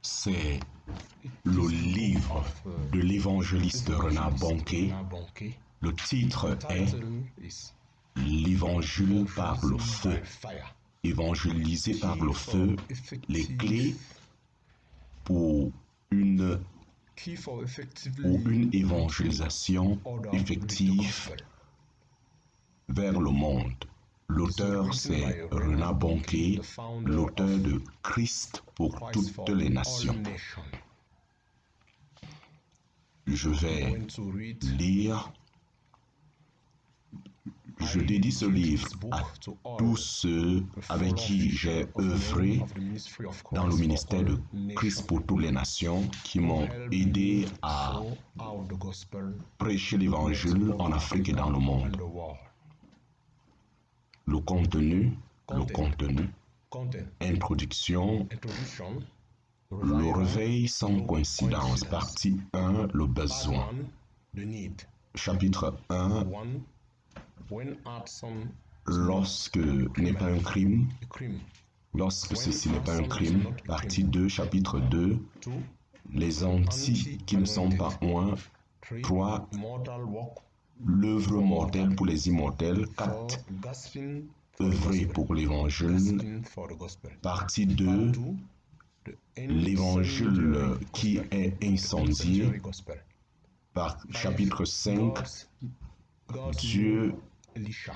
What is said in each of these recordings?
C'est le livre de l'évangéliste Renard Bonnke. Le titre est L'Évangile par le feu. Évangéliser par le feu, les clés pour une évangélisation effective vers le monde. L'auteur, c'est Renard Bonnke, l'auteur de Christ pour toutes les nations. Je vais lire. Je dédie ce livre à tous ceux avec qui j'ai œuvré dans le ministère de Christ pour toutes les nations, qui m'ont aidé à prêcher l'évangile en Afrique et dans le monde. Le contenu, introduction, le réveil sans coïncidence, partie 1, le besoin. Chapitre 1, lorsque n'est pas un crime, lorsque ceci n'est pas un crime. Partie 2, chapitre 2, les anti qui ne sont pas un. 3, l'œuvre mortelle pour les immortels. 4, œuvrer pour l'évangile. Partie 2, l'évangile qui est incendié. Chapitre 5, Dieu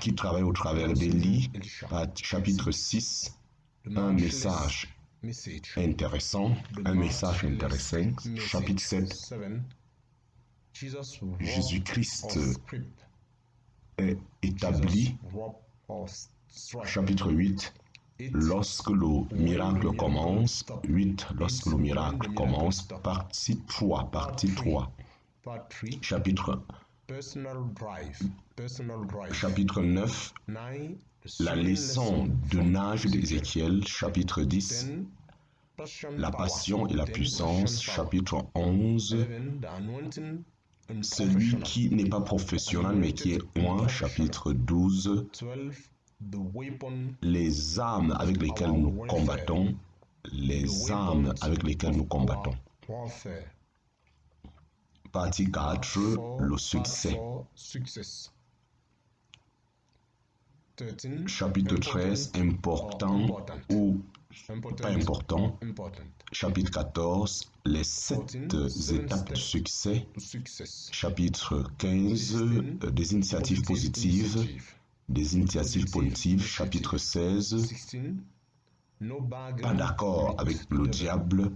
qui travaille au travers d'Élie. Chapitre 6, un message intéressant. Chapitre 7, Jésus-Christ est établi. Chapitre 8, lorsque le miracle commence. 8, lorsque le miracle commence. Partie 3. Chapitre 9, la leçon de nage d'Ézéchiel. Chapitre 10, la passion et la puissance. Chapitre 11, celui qui n'est pas professionnel mais qui est oint. Chapitre 12, les armes avec lesquelles nous combattons. Partie 4, le succès. Chapitre 13, important ou pas important. Chapitre 14, les 7 étapes du succès. Chapitre 15, des initiatives positives. Chapitre 16, pas d'accord avec le diable.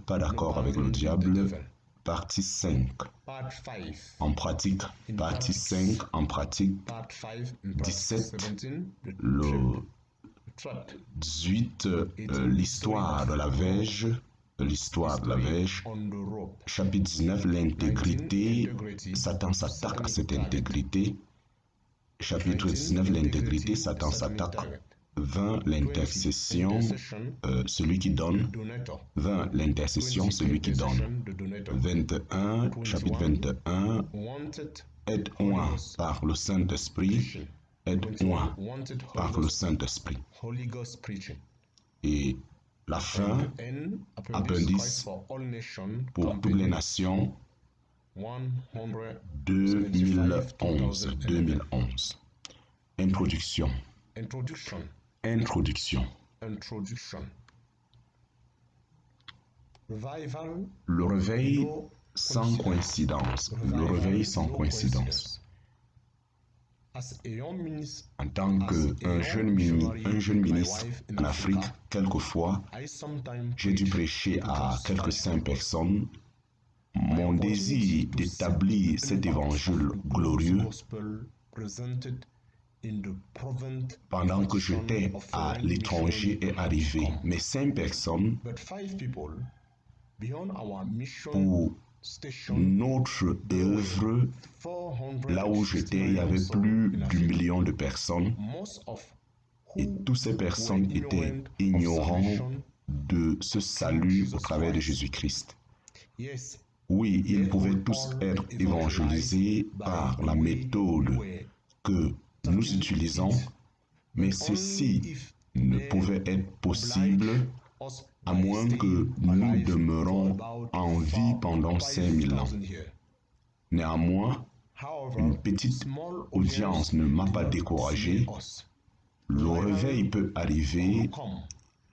Partie 5, en pratique. Partie 5, en pratique. 17, le 18, l'histoire de la Vierge. Chapitre 19, l'intégrité. Satan s'attaque à cette intégrité. Chapitre 19, l'intégrité. Satan s'attaque. 20, l'intercession, celui qui donne. 20, l'intercession, celui qui donne. 21, chapitre 21, être oint par le Saint-Esprit. Et la fin, appendice pour toutes les nations, 2011. Introduction. Le réveil sans coïncidence. En tant qu'un jeune ministre en Afrique, quelquefois, j'ai dû prêcher à quelques 5 personnes. Mon désir d'établir cet évangile glorieux pendant que j'étais à l'étranger est arrivé. Mais 5 personnes, pour notre œuvre, là où j'étais, il y avait plus d'1 million de personnes. Et toutes ces personnes étaient ignorantes de ce salut au travers de Jésus-Christ. Oui, ils pouvaient tous être évangélisés par la méthode que nous utilisons, mais ceci ne pouvait être possible à moins que nous demeurons en vie pendant 5000 ans. Néanmoins, une petite audience ne m'a pas découragé. Le réveil peut arriver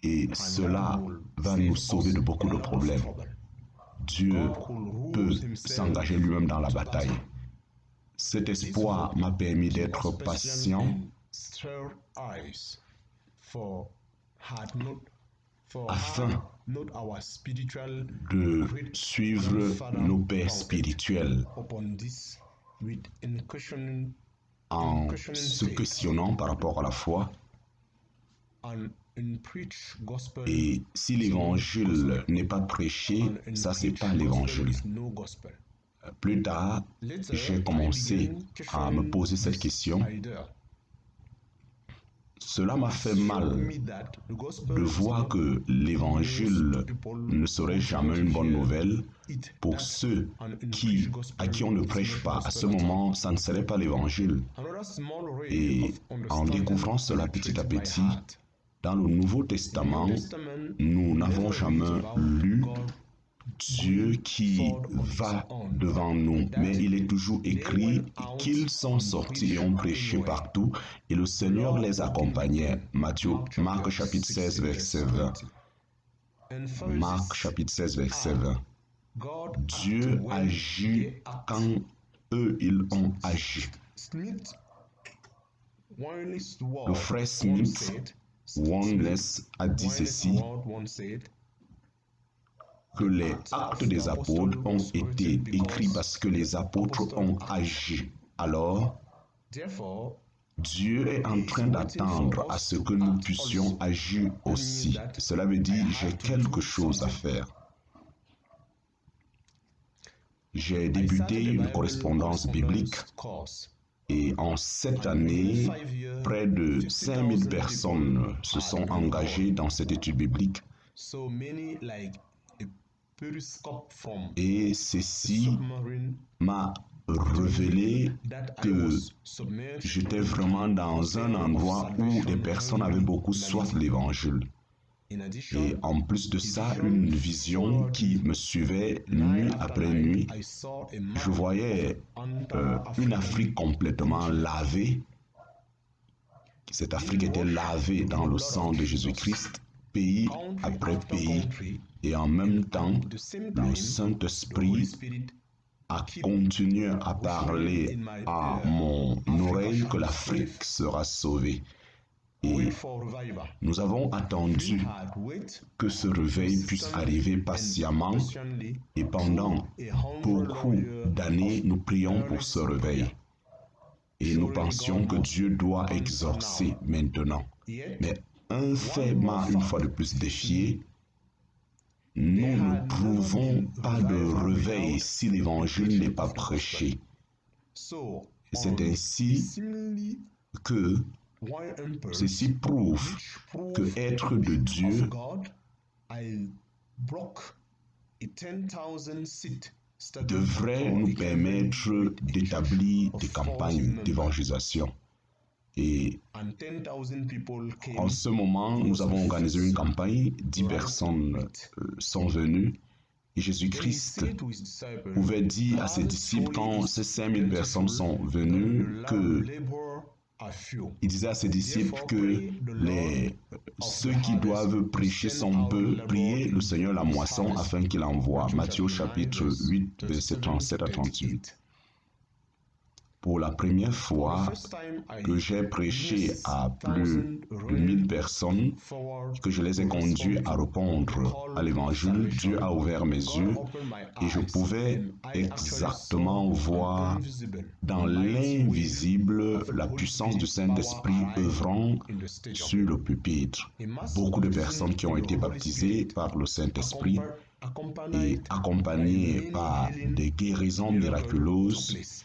et cela va nous sauver de beaucoup de problèmes. Dieu peut s'engager lui-même dans la bataille. Cet espoir m'a permis d'être patient afin de suivre nos pères spirituels en se questionnant par rapport à la foi. Et si l'évangile n'est pas prêché, ça c'est pas l'évangile. Plus tard, j'ai commencé à me poser cette question. Cela m'a fait mal de voir que l'évangile ne serait jamais une bonne nouvelle pour ceux à qui on ne prêche pas. À ce moment, ça ne serait pas l'évangile. Et en découvrant cela petit à petit, dans le Nouveau Testament, nous n'avons jamais lu Dieu qui va devant nous, mais il est toujours écrit qu'ils sont sortis et ont prêché partout et le Seigneur les accompagnait. Marc chapitre 16 verset 20. Marc chapitre 16 verset 20. Dieu agit quand eux ils ont agi. Le frère Smith Warnless a dit ceci, que les actes des apôtres ont été écrits parce que les apôtres ont agi. Alors, Dieu est en train d'attendre à ce que nous puissions agir aussi. Cela veut dire, j'ai quelque chose à faire. J'ai débuté une correspondance biblique et en cette année, près de 5000 personnes se sont engagées dans cette étude biblique. Et ceci m'a révélé que j'étais vraiment dans un endroit où les personnes avaient beaucoup soif de l'évangile. Et en plus de ça, une vision qui me suivait nuit après nuit. Je voyais une Afrique complètement lavée. Cette Afrique était lavée dans le sang de Jésus-Christ, pays après pays. Et en même temps, le Saint-Esprit a continué à parler à mon oreille que l'Afrique sera sauvée. Et nous avons attendu que ce réveil puisse arriver patiemment et pendant beaucoup d'années, nous prions pour ce réveil. Et nous pensions que Dieu doit exaucer maintenant. Mais un fait m'a une fois de plus défié. Nous ne trouvons pas de réveil si l'évangile n'est pas prêché. C'est ainsi que ceci prouve que être de Dieu devrait nous permettre d'établir des campagnes d'évangélisation. Et en ce moment, nous avons organisé une campagne, 10 personnes sont venues. Et Jésus-Christ pouvait dire à ses disciples, quand ces 5000 personnes sont venues, il disait à ses disciples que ceux qui doivent prêcher sont peu, prier le Seigneur la moisson afin qu'il envoie. Matthieu chapitre 8, verset 37 à 38. Pour la première fois que j'ai prêché à plus de 1000 personnes, que je les ai conduits à répondre à l'évangile, Dieu a ouvert mes yeux et je pouvais exactement voir dans l'invisible la puissance du Saint-Esprit œuvrant sur le pupitre. Beaucoup de personnes qui ont été baptisées par le Saint-Esprit et accompagnées par des guérisons miraculeuses.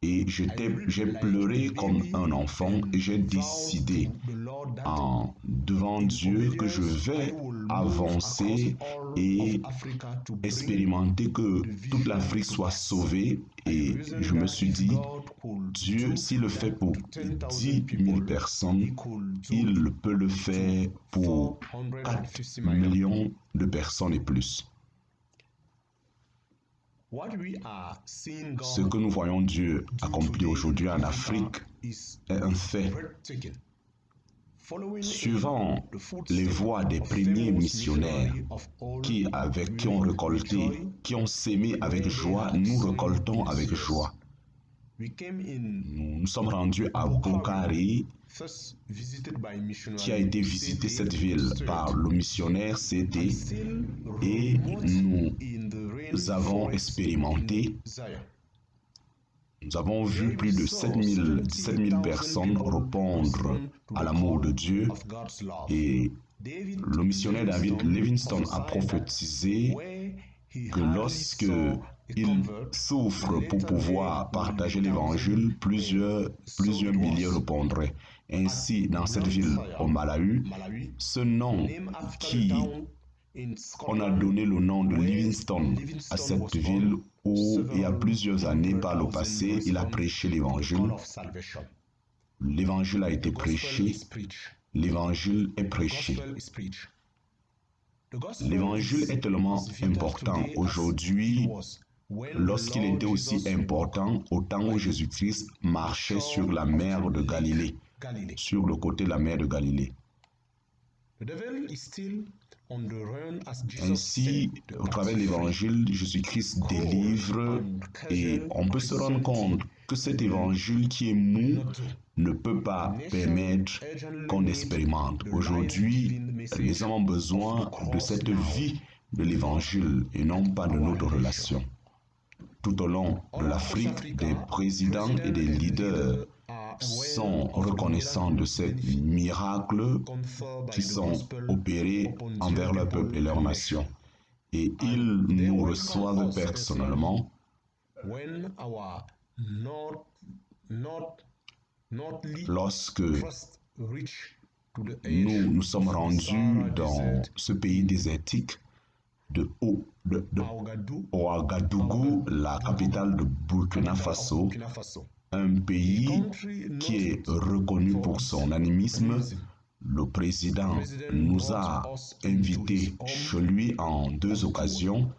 Et j'ai pleuré comme un enfant et j'ai décidé devant Dieu que je vais avancer et expérimenter que toute l'Afrique soit sauvée. Et je me suis dit, Dieu, s'il le fait pour 10 000 personnes, il peut le faire pour 4 millions de personnes et plus. Ce que nous voyons Dieu accomplir aujourd'hui en Afrique est un fait. Suivant les voies des premiers missionnaires qui ont récolté, qui ont sémé avec joie, nous récoltons avec joie. Nous sommes rendus à Bokari, qui a été visité cette ville par le missionnaire CD, et nous avons expérimenté. Nous avons vu plus de 17 000 personnes répondre à l'amour de Dieu, et le missionnaire David Livingstone a prophétisé que lorsque il souffre pour pouvoir partager l'évangile, plusieurs milliers répondraient. Ainsi, dans cette ville au Malawi, ce nom qui on a donné le nom de Livingstone à cette ville où il y a plusieurs années par le passé, il a prêché l'évangile. L'évangile a été prêché. L'évangile est prêché. L'évangile est tellement important aujourd'hui, lorsqu'il était aussi important au temps où Jésus-Christ marchait sur la mer de Galilée, sur le côté de la mer de Galilée. Ainsi, au travers de l'évangile, Jésus-Christ délivre, et on peut se rendre compte que cet évangile qui est mou ne peut pas permettre qu'on expérimente. Aujourd'hui, les hommes ont besoin de cette vie de l'évangile et non pas de notre relation. Tout au long de l'Afrique, des présidents et des leaders sont reconnaissants de ces miracles qui sont opérés envers leur peuple et leur nation. Et ils nous reçoivent personnellement. Lorsque nous sommes rendus dans ce pays désertique de Ouagadougou, la capitale de Burkina Faso, un pays qui est reconnu pour son animisme, le président nous a invités chez lui en 2 occasions.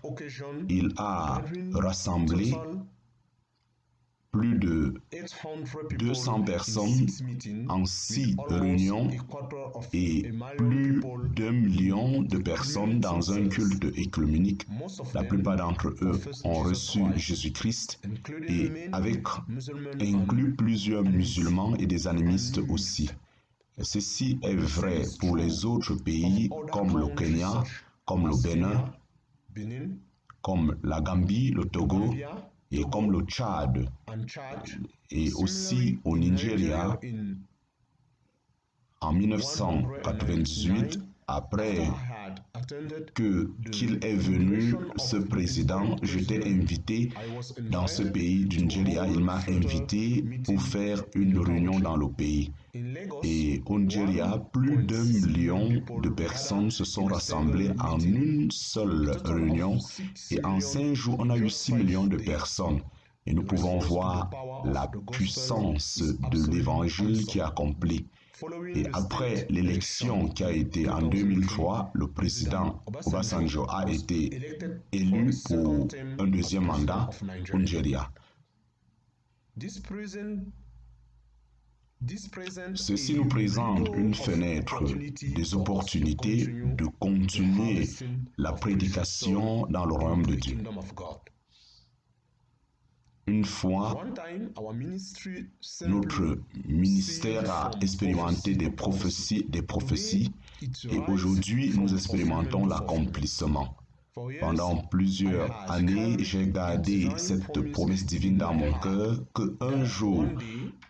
Il a rassemblé plus de 200 personnes en 6 réunions et plus d'1 million de personnes dans un culte écuménique. La plupart d'entre eux ont reçu Jésus-Christ, et avec inclus plusieurs musulmans et des animistes aussi. Ceci est vrai pour les autres pays comme le Kenya, comme le Bénin, comme la Gambie, le Togo et comme le Tchad, et aussi au Nigeria. En 1998, après qu'il est venu, ce président, j'étais invité dans ce pays du Nigeria. Il m'a invité pour faire une réunion dans le pays. Et au Nigeria, plus d'1 million de personnes se sont rassemblées en une seule réunion. Et en 5 jours, on a eu 6 millions de personnes. Et nous pouvons voir la puissance de l'évangile qui est accompli. Et après l'élection qui a été en 2003, le président Obasanjo a été élu pour un 2e mandat au Nigeria. Ceci nous présente une fenêtre des opportunités de continuer la prédication dans le royaume de Dieu. Une fois, notre ministère a expérimenté des prophéties, et aujourd'hui, nous expérimentons l'accomplissement. Pendant plusieurs années, j'ai gardé cette promesse divine dans mon cœur qu'un jour,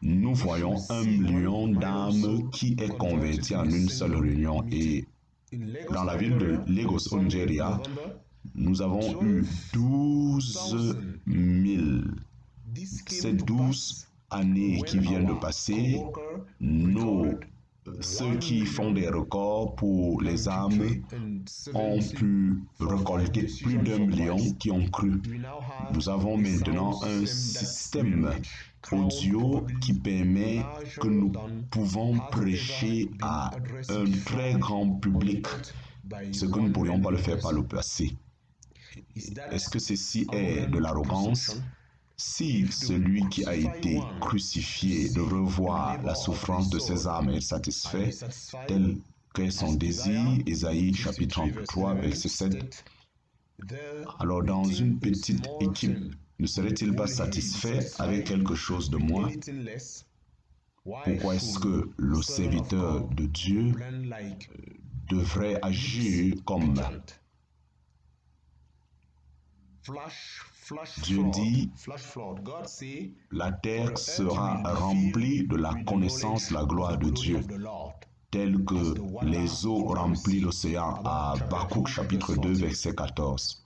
nous voyons 1 million d'âmes qui est converti en une seule réunion. Et dans la ville de Lagos, au Nigeria, nous avons eu 12 000. Ces 12 années qui viennent de passer, nos ceux qui font des records pour les âmes ont pu récolter plus d'1 million qui ont cru. Nous avons maintenant un système audio qui permet que nous pouvons prêcher à un très grand public, ce que nous ne pourrions pas le faire par le passé. Est-ce que ceci est de l'arrogance? Si celui qui a été crucifié de revoir la souffrance de ses âmes est satisfait, tel qu'est son désir, Ésaïe chapitre 33, verset 7, alors dans une petite équipe, ne serait-il pas satisfait avec quelque chose de moins? Pourquoi est-ce que le serviteur de Dieu devrait agir comme Dieu dit, la terre sera remplie de la connaissance, la gloire de Dieu, telle que les eaux remplissent l'océan, à Habakkuk chapitre 2, verset 14.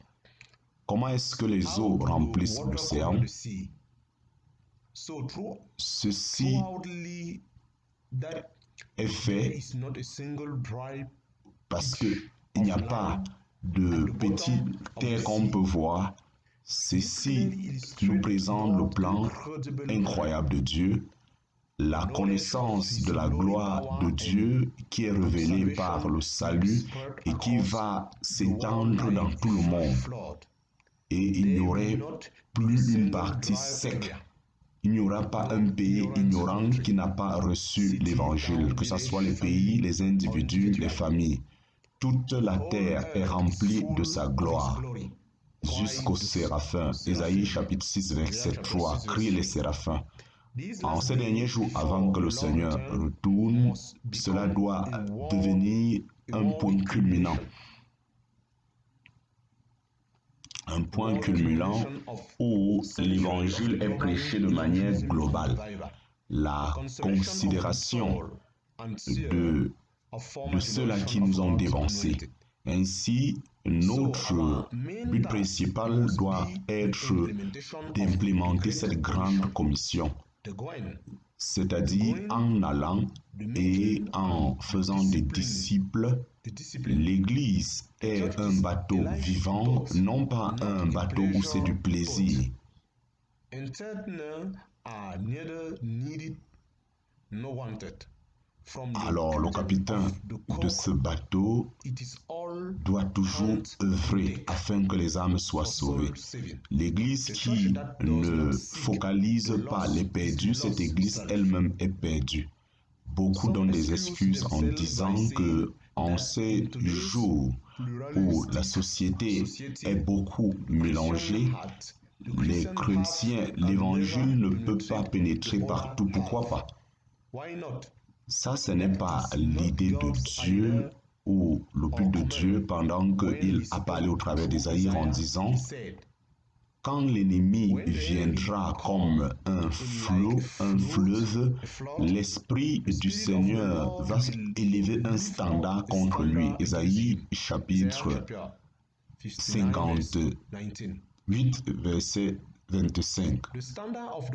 Comment est-ce que les eaux remplissent l'océan? Ceci est fait parce qu'il n'y a pas de petite terre qu'on peut voir. Ceci nous présente le plan incroyable de Dieu, la connaissance de la gloire de Dieu qui est révélée par le salut et qui va s'étendre dans tout le monde. Et il n'y aurait plus une partie sec. Il n'y aura pas un pays ignorant qui n'a pas reçu l'évangile, que ce soit les pays, les individus, les familles. Toute la terre est remplie de sa gloire. Jusqu'aux séraphins. Ésaïe chapitre 6, verset 3, crient les séraphins. En ces derniers jours, avant que le Seigneur retourne, cela doit devenir un point culminant. Un point culminant où l'évangile est prêché de manière globale. La considération de ceux-là qui nous ont dévancés. Ainsi, notre but principal doit être d'implémenter cette grande commission, c'est-à-dire en allant et en faisant des disciples. L'Église est un bateau vivant, non pas un bateau où c'est du plaisir. Alors le capitaine de ce bateau doit toujours œuvrer afin que les âmes soient sauvées. L'Église qui ne focalise pas les perdus, cette Église elle-même est perdue. Beaucoup donnent des excuses en disant que en ces jours où la société est beaucoup mélangée, les chrétiens, l'évangile ne peut pas pénétrer partout. Pourquoi pas? Ça, ce n'est pas l'idée de Dieu ou le but de Dieu pendant qu'il a parlé au travers d'Ésaïe en disant « Quand l'ennemi viendra comme un flot, un fleuve, l'Esprit du Seigneur va élever un standard contre lui. » Ésaïe chapitre 58, verset 25.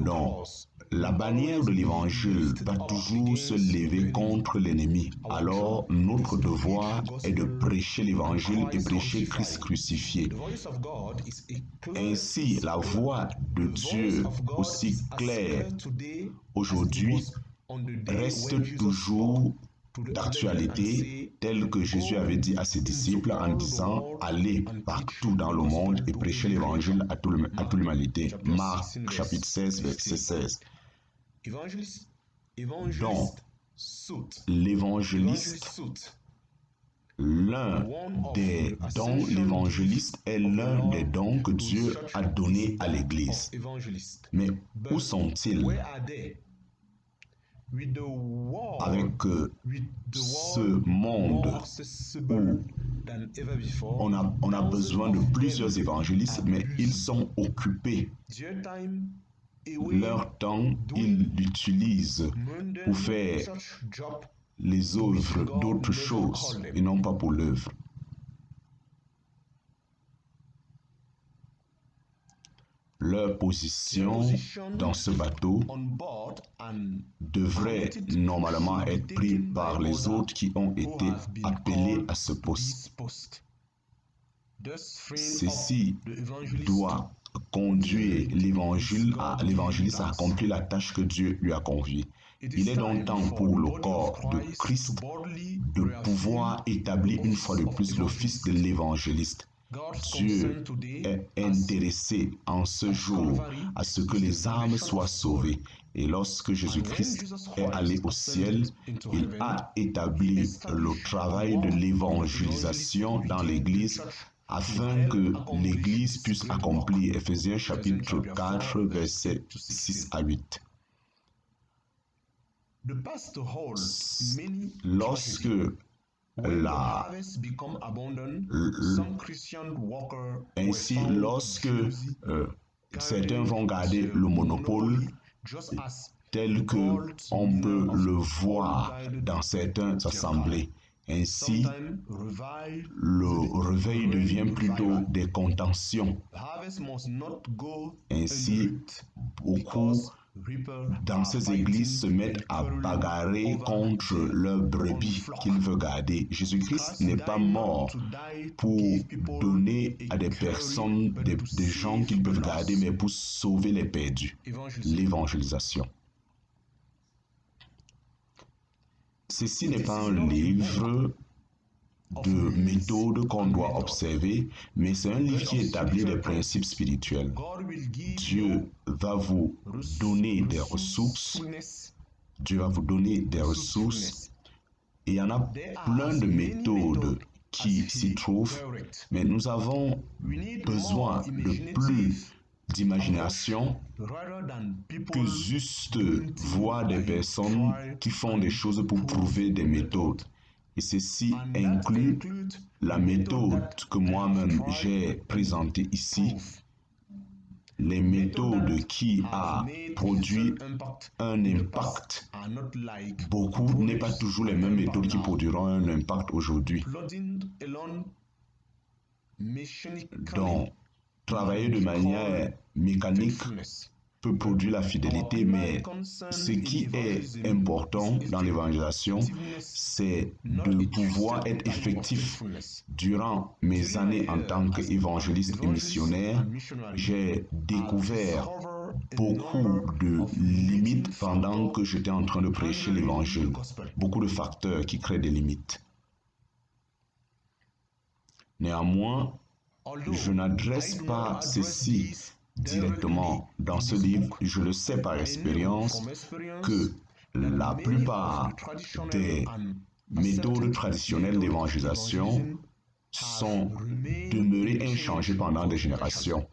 Donc, la bannière de l'évangile va toujours se lever contre l'ennemi. Alors, notre devoir est de prêcher l'évangile et prêcher Christ crucifié. Ainsi, la voix de Dieu, aussi claire aujourd'hui, reste toujours d'actualité, telle que Jésus avait dit à ses disciples en disant « Allez partout dans le monde et prêchez l'évangile à toute l'humanité ». Marc chapitre 16, verset 16. Donc, l'évangéliste, l'un des dons, l'évangéliste est l'un des dons que Dieu a donné à l'Église. Mais où sont-ils? Avec ce monde où on a besoin de plusieurs évangélistes, mais ils sont occupés. Leur temps, ils l'utilisent pour faire les œuvres d'autres choses et non pas pour l'œuvre. leur position dans ce bateau devrait normalement être prise par les autres qui ont été appelés à ce poste. Ceci doit conduire l'évangéliste à accomplir la tâche que Dieu lui a confiée. Il est donc temps pour le corps de Christ de pouvoir établir une fois de plus l'office de l'évangéliste. Dieu est intéressé en ce jour à ce que les âmes soient sauvées. Et lorsque Jésus-Christ est allé au ciel, il a établi le travail de l'évangélisation dans l'Église afin que l'Église puisse accomplir. Éphésiens chapitre 4, versets 6 à 8. Lorsque ainsi, lorsque certains vont garder le monopole, tel que on peut le voir dans certaines assemblées, ainsi, le réveil devient plutôt des contentions. Ainsi, beaucoup dans ces églises se mettent à bagarrer contre leurs brebis qu'ils veulent garder. Jésus-Christ n'est pas mort pour donner à des personnes, des gens qu'ils peuvent garder, mais pour sauver les perdus. L'évangélisation. Ceci n'est pas un livre de méthodes qu'on doit observer, mais c'est un livre qui établit des principes spirituels. Dieu va vous donner des ressources. Dieu va vous donner des ressources. Et il y en a plein de méthodes qui s'y trouvent, mais nous avons besoin de plus d'imagination que juste voir des personnes qui font des choses pour prouver des méthodes. Et ceci inclut la méthode que moi-même j'ai présentée ici, les méthodes qui a produit un impact. Beaucoup n'est pas toujours les mêmes méthodes qui produiront un impact aujourd'hui. Donc, travailler de manière mécanique peut produire la fidélité, mais ce qui est important dans l'évangélisation, c'est de pouvoir être effectif. Durant mes années en tant qu'évangéliste et missionnaire, j'ai découvert beaucoup de limites pendant que j'étais en train de prêcher l'évangile. Beaucoup de facteurs qui créent des limites. Néanmoins, je n'adresse pas ceci directement dans ce livre. Je le sais par expérience que la plupart des méthodes traditionnelles d'évangélisation sont demeurées inchangées pendant des générations.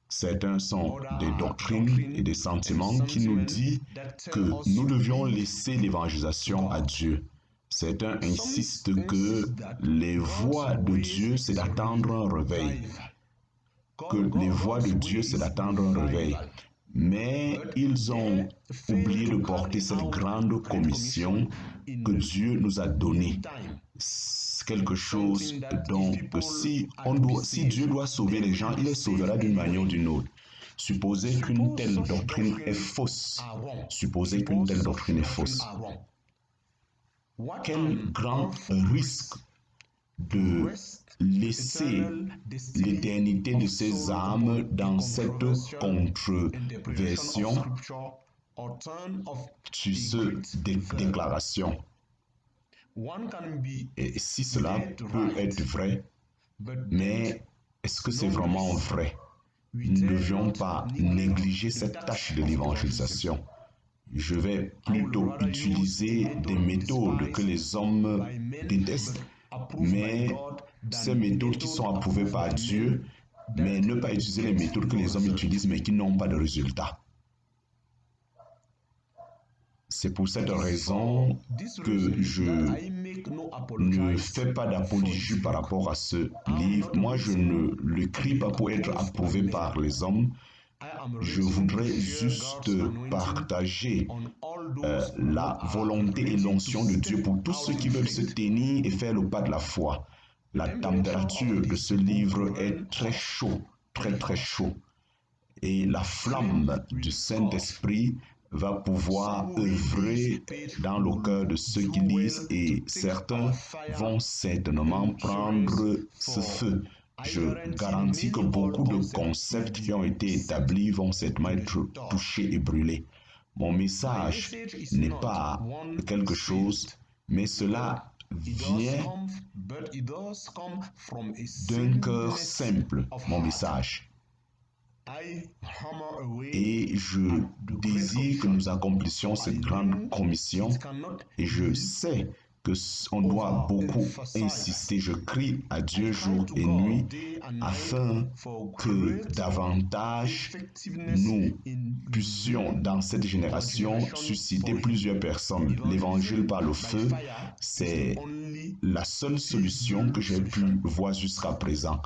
Certains sont des doctrines et des sentiments qui nous disent que nous devions laisser l'évangélisation à Dieu. Certains insistent que les voies de Dieu, c'est d'attendre un réveil. Que les voies de Dieu, c'est d'attendre un réveil. Mais ils ont oublié de porter cette grande commission que Dieu nous a donnée. C'est quelque chose dont si Dieu doit sauver les gens, il les sauvera d'une manière ou d'une autre. Supposez qu'une telle doctrine est fausse. Supposez qu'une telle doctrine est fausse. Quel grand risque de laisser l'éternité de ces âmes dans cette controversion sur cette déclaration. Et si cela peut être vrai, mais est-ce que c'est vraiment vrai? Nous ne devions pas négliger cette tâche de l'évangélisation. Je vais plutôt utiliser des méthodes que les hommes détestent, mais ces méthodes qui sont approuvées par Dieu, mais ne pas utiliser les méthodes que les hommes utilisent mais qui n'ont pas de résultat. C'est pour cette raison que je ne fais pas d'apologie par rapport à ce livre. Moi, je ne l'écris pas pour être approuvé par les hommes. Je voudrais juste partager la volonté et l'onction de Dieu pour tous ceux qui veulent se tenir et faire le pas de la foi. La température de ce livre est très chaud, très très chaud. Et la flamme du Saint-Esprit va pouvoir œuvrer dans le cœur de ceux qui lisent et certains vont certainement prendre ce feu. Je garantis que beaucoup de concepts qui ont été établis vont certainement être touchés et brûlés. Mon message n'est pas quelque chose, mais cela vient d'un cœur simple, mon message. Et je désire que nous accomplissions cette grande commission et je sais qu'on doit beaucoup insister. Je crie à Dieu jour et nuit afin que davantage nous puissions dans cette génération susciter plusieurs personnes. L'évangile par le feu, c'est la seule solution que j'ai pu voir jusqu'à présent.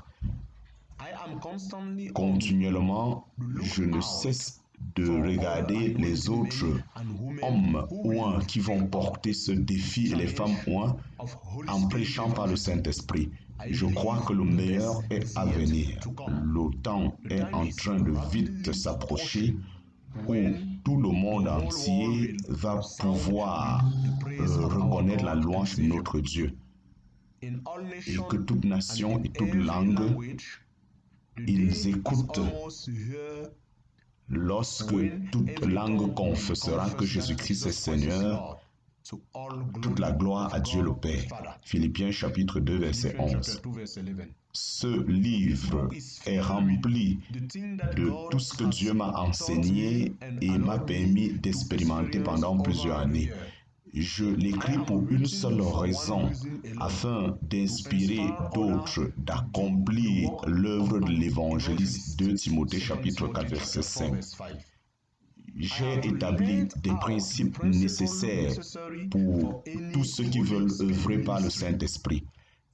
Continuellement, je ne cesse de regarder les autres hommes qui vont porter ce défi et les femmes en prêchant par le Saint-Esprit. Je crois que le meilleur est à venir. Le temps est en train de vite s'approcher où tout le monde entier va pouvoir reconnaître la louange de notre Dieu. Et que toute nation et toute langue ils écoutent lorsque toute langue confessera que Jésus-Christ est Seigneur, toute la gloire à Dieu le Père. Philippiens chapitre 2 verset 11. Ce livre est rempli de tout ce que Dieu m'a enseigné et m'a permis d'expérimenter pendant plusieurs années. Je l'écris pour une seule raison, afin d'inspirer d'autres d'accomplir l'œuvre de l'évangéliste. 2 Timothée chapitre 4 verset 5. J'ai établi des principes nécessaires pour tous ceux qui veulent œuvrer par le Saint-Esprit.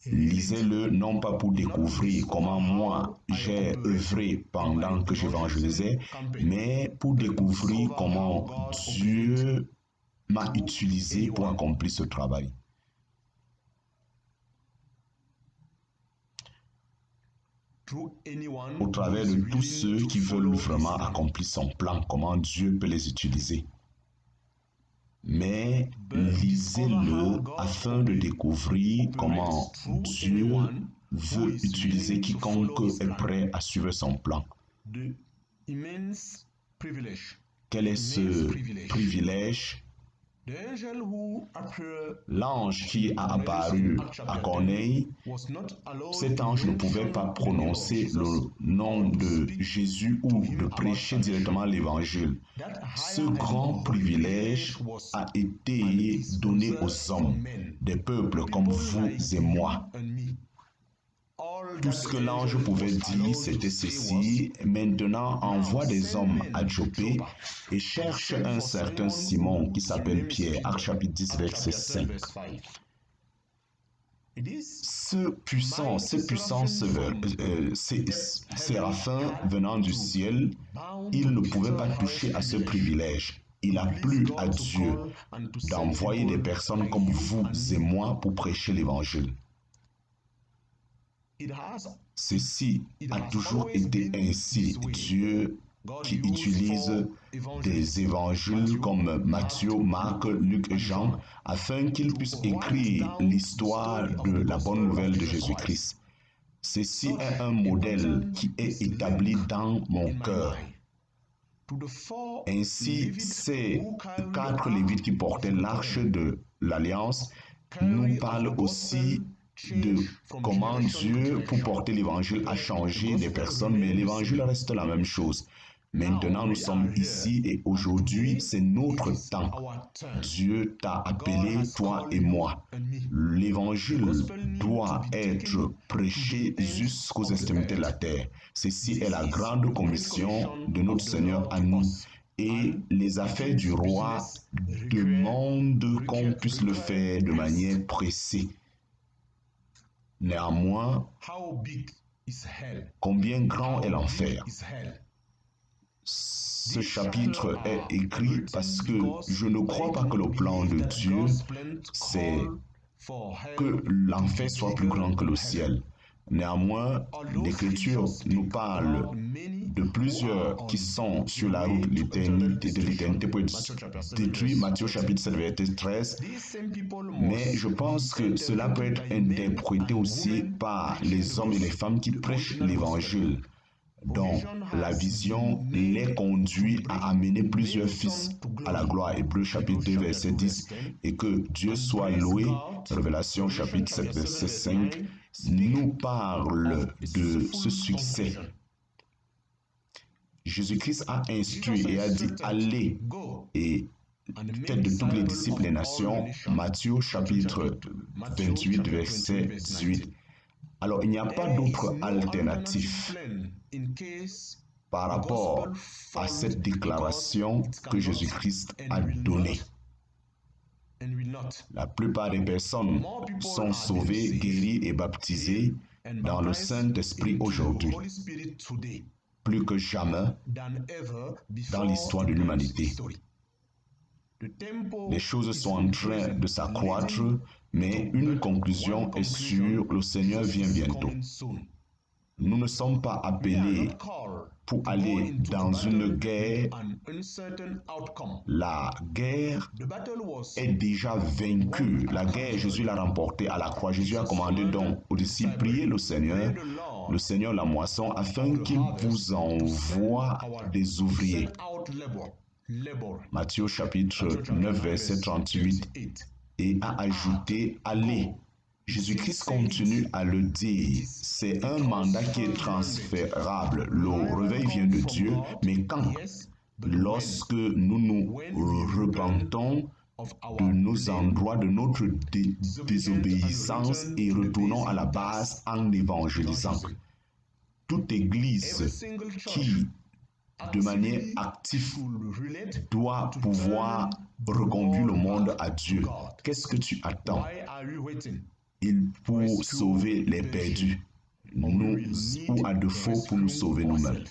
Lisez-le non pas pour découvrir comment moi j'ai œuvré pendant que j'évangélisais, mais pour découvrir comment Dieu m'a utilisé pour accomplir ce travail. Au travers de tous ceux qui veulent vraiment accomplir son plan, comment Dieu peut les utiliser. Mais lisez-le afin de découvrir comment Dieu veut utiliser quiconque est prêt à suivre son plan. Quel est ce privilège? L'ange qui a apparu à Corneille, cet ange ne pouvait pas prononcer le nom de Jésus ou de prêcher directement l'évangile. Ce grand privilège a été donné aux hommes, des peuples comme vous et moi. Tout ce que l'ange pouvait dire, c'était ceci: maintenant envoie des hommes à Joppé et cherche un certain Simon qui s'appelle Pierre. Actes chapitre 10, verset 5. Ce puissant séraphin venant du ciel, il ne pouvait pas toucher à ce privilège. Il a plu à Dieu d'envoyer des personnes comme vous et moi pour prêcher l'évangile. Ceci a toujours été ainsi. Dieu qui utilise des évangiles comme Matthieu, Marc, Luc et Jean afin qu'ils puissent écrire l'histoire de la bonne nouvelle de Jésus-Christ. Ceci est un modèle qui est établi dans mon cœur. Ainsi, ces 4 Lévites qui portaient l'arche de l'Alliance nous parlent aussi de comment Dieu, pour porter l'évangile, a changé des personnes, mais l'évangile reste la même chose. Maintenant, nous sommes ici et aujourd'hui, c'est notre temps. Dieu t'a appelé, toi et moi. L'évangile doit être prêché jusqu'aux extrémités de la terre. Ceci est la grande commission de notre Seigneur à nous. Et les affaires du roi demandent qu'on puisse le faire de manière pressée. Néanmoins, combien grand est l'enfer? Ce chapitre est écrit parce que je ne crois pas que le plan de Dieu, c'est que l'enfer soit plus grand que le ciel. Néanmoins, l'Écriture nous parle de plusieurs qui sont sur la route de l'éternité pour être détruits, Matthieu chapitre 7, verset 13. Mais je pense que cela peut être interprété aussi par les hommes et les femmes qui prêchent l'évangile, dont la vision les conduit à amener plusieurs fils à la gloire. Hébreux chapitre 2, verset 10. Et que Dieu soit loué. Révélation chapitre 7, verset 5 nous parle de ce succès. Jésus-Christ a instruit et a dit « Allez et faites de tous les disciples des nations ». Matthieu chapitre 28, verset 18. Alors, il n'y a pas d'autre alternative par rapport à cette déclaration que Jésus-Christ a donnée. La plupart des personnes sont sauvées, guéries et baptisées dans le Saint-Esprit aujourd'hui, plus que jamais dans l'histoire de l'humanité. Les choses sont en train de s'accroître, mais une conclusion est sûre, le Seigneur vient bientôt. Nous ne sommes pas appelés pour aller dans une guerre. La guerre est déjà vaincue. La guerre, Jésus l'a remportée à la croix. Jésus a commandé donc aux disciples, priez le Seigneur la moisson, afin qu'il vous envoie des ouvriers. Matthieu chapitre 9, verset 38, et a ajouté, allez. Jésus-Christ continue à le dire, c'est un mandat qui est transférable. Le réveil vient de Dieu, mais quand? Lorsque nous nous repentons de nos endroits, de notre désobéissance et retournons à la base en évangélisant. Toute église qui, de manière active, doit pouvoir reconduire le monde à Dieu. Qu'est-ce que tu attends? Pour sauver les perdus, nous, ou à défaut pour nous sauver nous-mêmes.